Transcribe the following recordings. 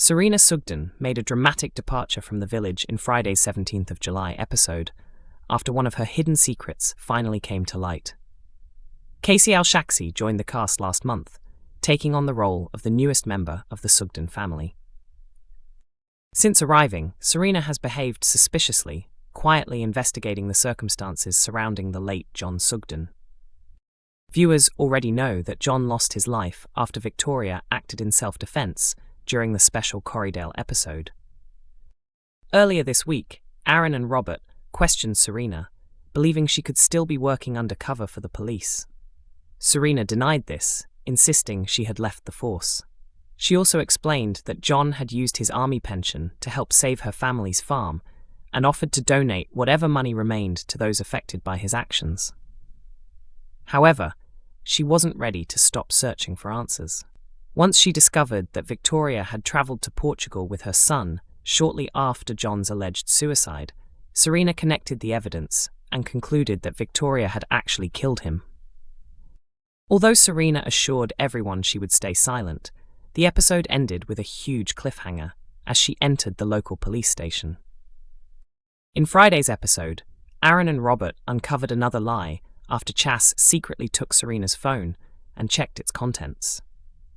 Serena Sugden made a dramatic departure from the village in Friday's 17th of July episode, after one of her hidden secrets finally came to light. Casey Al-Shaksi joined the cast last month, taking on the role of the newest member of the Sugden family. Since arriving, Serena has behaved suspiciously, quietly investigating the circumstances surrounding the late John Sugden. Viewers already know that John lost his life after Victoria acted in self-defense during the special Corriedale episode. Earlier this week, Aaron and Robert questioned Serena, believing she could still be working undercover for the police. Serena denied this, insisting she had left the force. She also explained that John had used his army pension to help save her family's farm and offered to donate whatever money remained to those affected by his actions. However, she wasn't ready to stop searching for answers. Once she discovered that Victoria had travelled to Portugal with her son shortly after John's alleged suicide, Serena connected the evidence and concluded that Victoria had actually killed him. Although Serena assured everyone she would stay silent, the episode ended with a huge cliffhanger as she entered the local police station. In Friday's episode, Aaron and Robert uncovered another lie after Chas secretly took Serena's phone and checked its contents.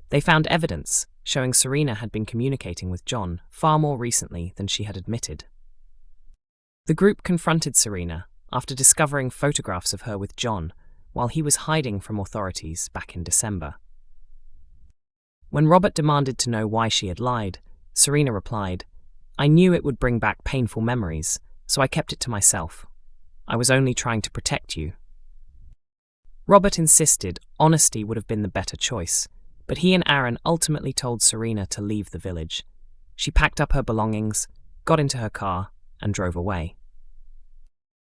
They found evidence showing Serena had been communicating with John far more recently than she had admitted. The group confronted Serena after discovering photographs of her with John while he was hiding from authorities back in December. When Robert demanded to know why she had lied, Serena replied, "I knew it would bring back painful memories, so I kept it to myself. I was only trying to protect you." Robert insisted honesty would have been the better choice, but he and Aaron ultimately told Serena to leave the village. She packed up her belongings, got into her car, and drove away.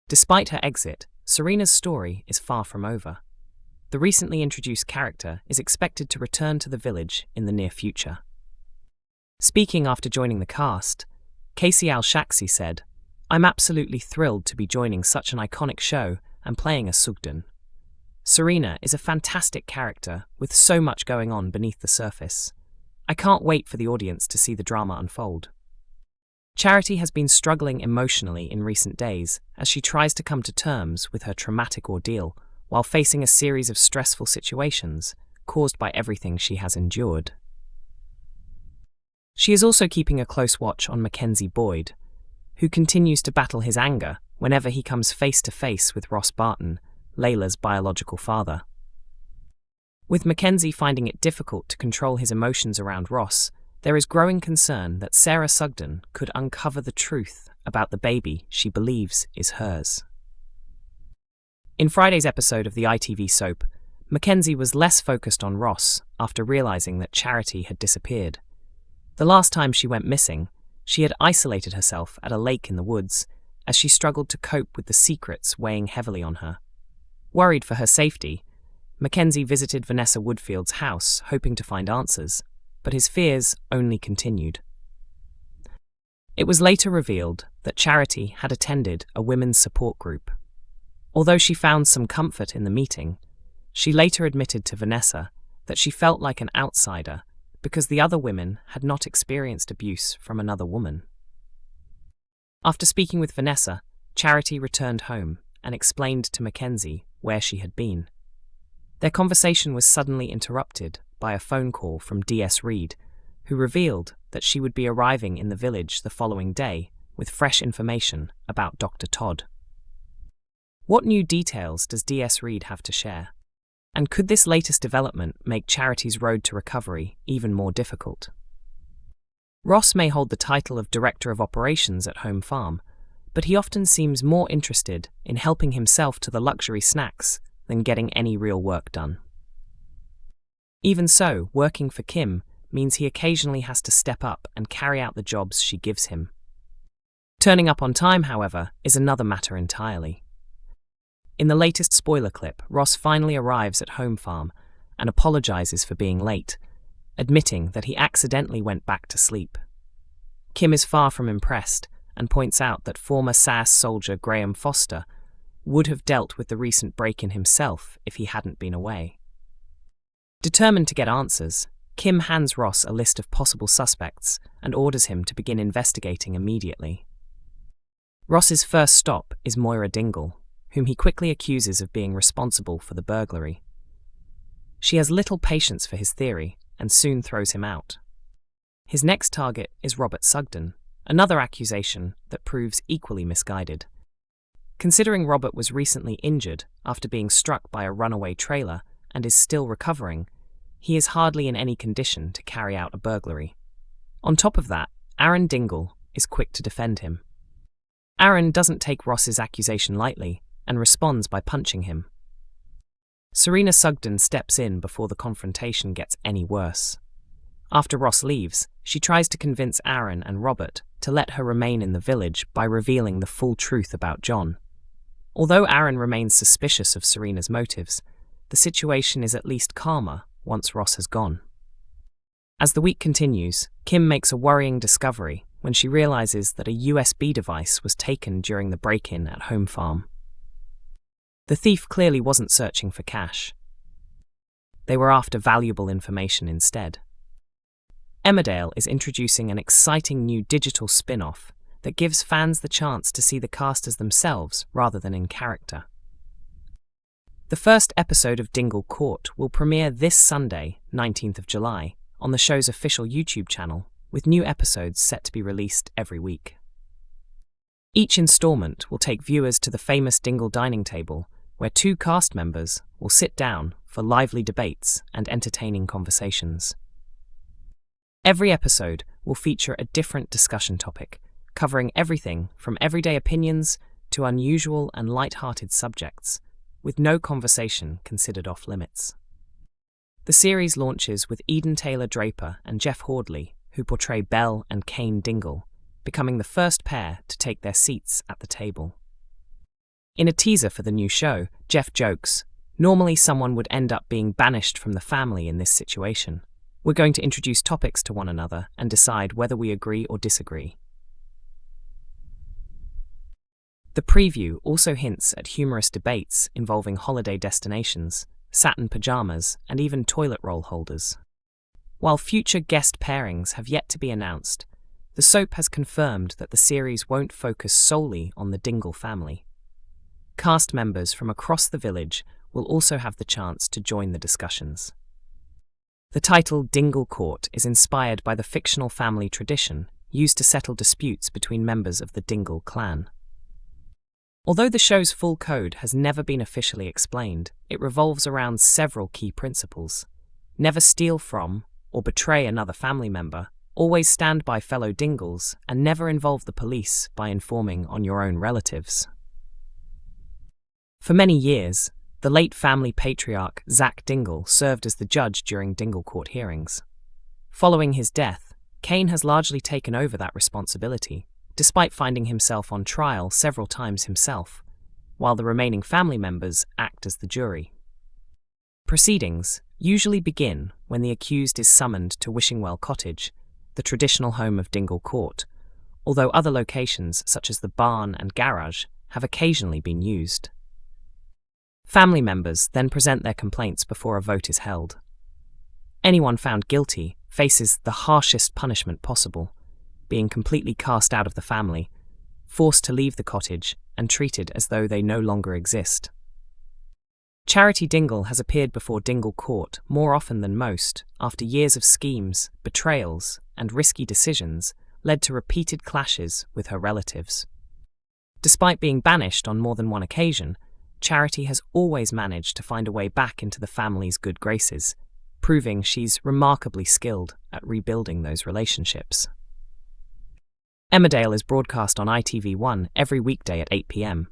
Despite her exit, Serena's story is far from over. The recently introduced character is expected to return to the village in the near future. Speaking after joining the cast, Casey Al-Shaksi said, "I'm absolutely thrilled to be joining such an iconic show and playing a Sugden. Serena is a fantastic character with so much going on beneath the surface. I can't wait for the audience to see the drama unfold." Charity has been struggling emotionally in recent days as she tries to come to terms with her traumatic ordeal while facing a series of stressful situations caused by everything she has endured. She is also keeping a close watch on Mackenzie Boyd, who continues to battle his anger whenever he comes face to face with Ross Barton, Layla's biological father. With Mackenzie finding it difficult to control his emotions around Ross, there is growing concern that Serena Sugden could uncover the truth about the baby she believes is hers. In Friday's episode of the ITV soap, Mackenzie was less focused on Ross after realising that Charity had disappeared. The last time she went missing, she had isolated herself at a lake in the woods as she struggled to cope with the secrets weighing heavily on her. Worried for her safety, Mackenzie visited Vanessa Woodfield's house hoping to find answers, but his fears only continued. It was later revealed that Charity had attended a women's support group. Although she found some comfort in the meeting, she later admitted to Vanessa that she felt like an outsider because the other women had not experienced abuse from another woman. After speaking with Vanessa, Charity returned home and explained to Mackenzie where she had been. Their conversation was suddenly interrupted by a phone call from DS Reed, who revealed that she would be arriving in the village the following day with fresh information about Dr. Todd. What new details does DS Reed have to share? And could this latest development make Charity's road to recovery even more difficult? Ross may hold the title of Director of Operations at Home Farm, but he often seems more interested in helping himself to the luxury snacks than getting any real work done. Even so, working for Kim means he occasionally has to step up and carry out the jobs she gives him. Turning up on time, however, is another matter entirely. In the latest spoiler clip, Ross finally arrives at Home Farm and apologizes for being late, admitting that he accidentally went back to sleep. Kim is far from impressed and points out that former SAS soldier Graham Foster would have dealt with the recent break-in himself if he hadn't been away. Determined to get answers, Kim hands Ross a list of possible suspects and orders him to begin investigating immediately. Ross's first stop is Moira Dingle, whom he quickly accuses of being responsible for the burglary. She has little patience for his theory and soon throws him out. His next target is Robert Sugden, another accusation that proves equally misguided. Considering Robert was recently injured after being struck by a runaway trailer and is still recovering, he is hardly in any condition to carry out a burglary. On top of that, Aaron Dingle is quick to defend him. Aaron doesn't take Ross's accusation lightly and responds by punching him. Serena Sugden steps in before the confrontation gets any worse. After Ross leaves, she tries to convince Aaron and Robert to let her remain in the village by revealing the full truth about John. Although Aaron remains suspicious of Serena's motives, the situation is at least calmer once Ross has gone. As the week continues, Kim makes a worrying discovery when she realizes that a USB device was taken during the break-in at Home Farm. The thief clearly wasn't searching for cash. They were after valuable information instead. Emmerdale is introducing an exciting new digital spin-off that gives fans the chance to see the cast as themselves rather than in character. The first episode of Dingle Court will premiere this Sunday, 19th of July, on the show's official YouTube channel, with new episodes set to be released every week. Each installment will take viewers to the famous Dingle dining table, where two cast members will sit down for lively debates and entertaining conversations. Every episode will feature a different discussion topic, covering everything from everyday opinions to unusual and light-hearted subjects, with no conversation considered off-limits. The series launches with Eden Taylor-Draper and Jeff Hordley, who portray Belle and Kane Dingle, becoming the first pair to take their seats at the table. In a teaser for the new show, Jeff jokes, "Normally someone would end up being banished from the family in this situation. We're going to introduce topics to one another and decide whether we agree or disagree." The preview also hints at humorous debates involving holiday destinations, satin pajamas, and even toilet roll holders. While future guest pairings have yet to be announced, the soap has confirmed that the series won't focus solely on the Dingle family. Cast members from across the village will also have the chance to join the discussions. The title Dingle Court is inspired by the fictional family tradition used to settle disputes between members of the Dingle clan. Although the show's full code has never been officially explained, it revolves around several key principles. Never steal from or betray another family member, always stand by fellow Dingles, and never involve the police by informing on your own relatives. For many years, the late family patriarch Zach Dingle served as the judge during Dingle Court hearings. Following his death, Kane has largely taken over that responsibility, despite finding himself on trial several times himself, while the remaining family members act as the jury. Proceedings usually begin when the accused is summoned to Wishingwell Cottage, the traditional home of Dingle Court, although other locations such as the barn and garage have occasionally been used. Family members then present their complaints before a vote is held. Anyone found guilty faces the harshest punishment possible, being completely cast out of the family, forced to leave the cottage, and treated as though they no longer exist. Charity Dingle has appeared before Dingle Court more often than most, after years of schemes, betrayals, and risky decisions led to repeated clashes with her relatives. Despite being banished on more than one occasion, Charity has always managed to find a way back into the family's good graces, proving she's remarkably skilled at rebuilding those relationships. Emmerdale is broadcast on ITV1 every weekday at 8 p.m.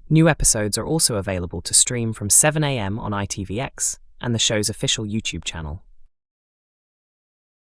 New episodes are also available to stream from 7 a.m. on ITVX and the show's official YouTube channel.